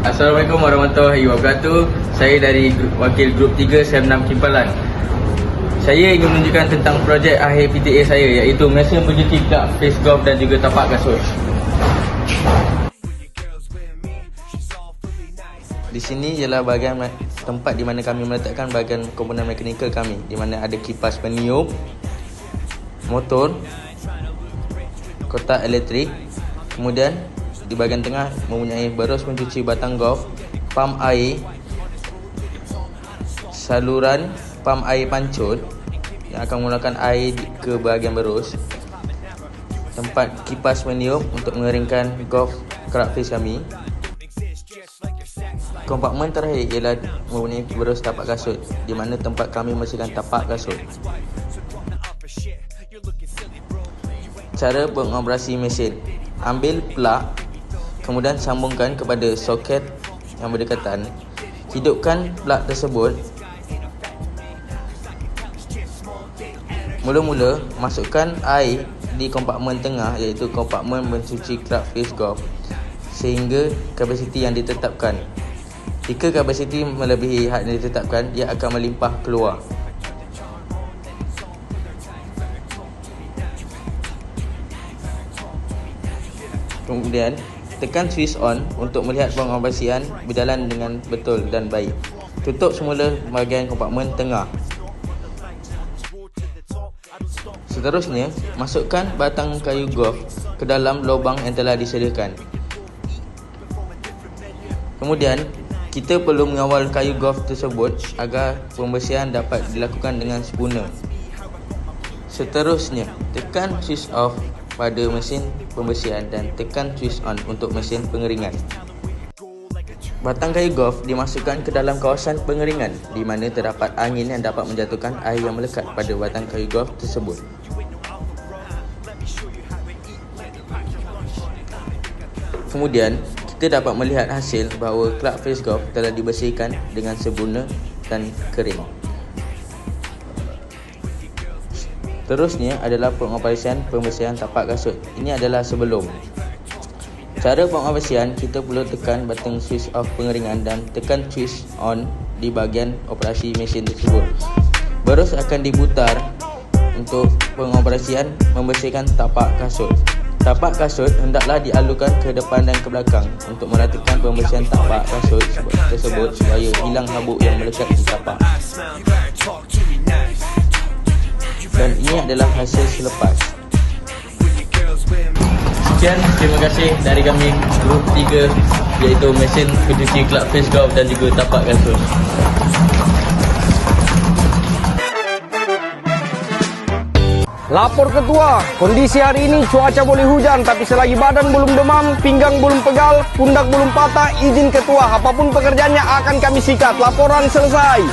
Assalamualaikum warahmatullahi wabarakatuh. Saya dari wakil grup 3 SEM 6 Kimpalan. Saya ingin menunjukkan tentang projek akhir PTA saya, iaitu mesin pencuci kelab, face golf dan juga tapak kasut. Di sini ialah bahagian tempat di mana kami meletakkan bahagian komponen mekanikal kami, di mana ada kipas peniup, motor, kotak elektrik. Kemudian di bahagian tengah mempunyai berus pencuci batang golf, pam air, saluran pam air pancut yang akan menggunakan air ke bahagian berus, tempat kipas meniup untuk mengeringkan golf club face kami. Kompartmen terakhir ialah mempunyai berus tapak kasut, di mana tempat kami membersihkan tapak kasut. Cara pengoperasi mesin: ambil plug, kemudian sambungkan kepada soket yang berdekatan. Hidupkan plug tersebut. Mula-mula masukkan air di kompartmen tengah, iaitu kompartmen mencuci kelab face golf, sehingga kapasiti yang ditetapkan. Jika kapasiti melebihi had yang ditetapkan, ia akan melimpah keluar. Kemudian tekan switch on untuk melihat pengoperasian berjalan dengan betul dan baik. Tutup semula bahagian kompartmen tengah. Seterusnya, masukkan batang kayu golf ke dalam lubang yang telah disediakan. Kemudian, kita perlu mengawal kayu golf tersebut agar pembersihan dapat dilakukan dengan sempurna. Seterusnya, tekan switch off pada mesin pembersihan dan tekan switch on untuk mesin pengeringan. Batang kayu golf dimasukkan ke dalam kawasan pengeringan, di mana terdapat angin yang dapat menjatuhkan air yang melekat pada batang kayu golf tersebut. Kemudian, kita dapat melihat hasil bahawa kelab face golf telah dibersihkan dengan sempurna dan kering. Terusnya adalah pengoperasian pembersihan tapak kasut. Ini adalah sebelum. Cara pengoperasian, kita perlu tekan butang switch off pengeringan dan tekan switch on di bahagian operasi mesin tersebut. Berus akan diputar untuk pengoperasian membersihkan tapak kasut. Tapak kasut hendaklah dialurkan ke depan dan ke belakang untuk meratakan pembersihan tapak kasut tersebut supaya hilang habuk yang melekat di tapak. Dan ini adalah hasil selepas. Sekian, terima kasih dari kami grup 3, iaitu mesin pencuci kelab face golf dan juga tapak kasut. Lapor ketua, kondisi hari ini cuaca boleh hujan, tapi selagi badan belum demam, pinggang belum pegal, pundak belum patah, izin ketua. Apapun pekerjaannya akan kami sikat. Laporan selesai.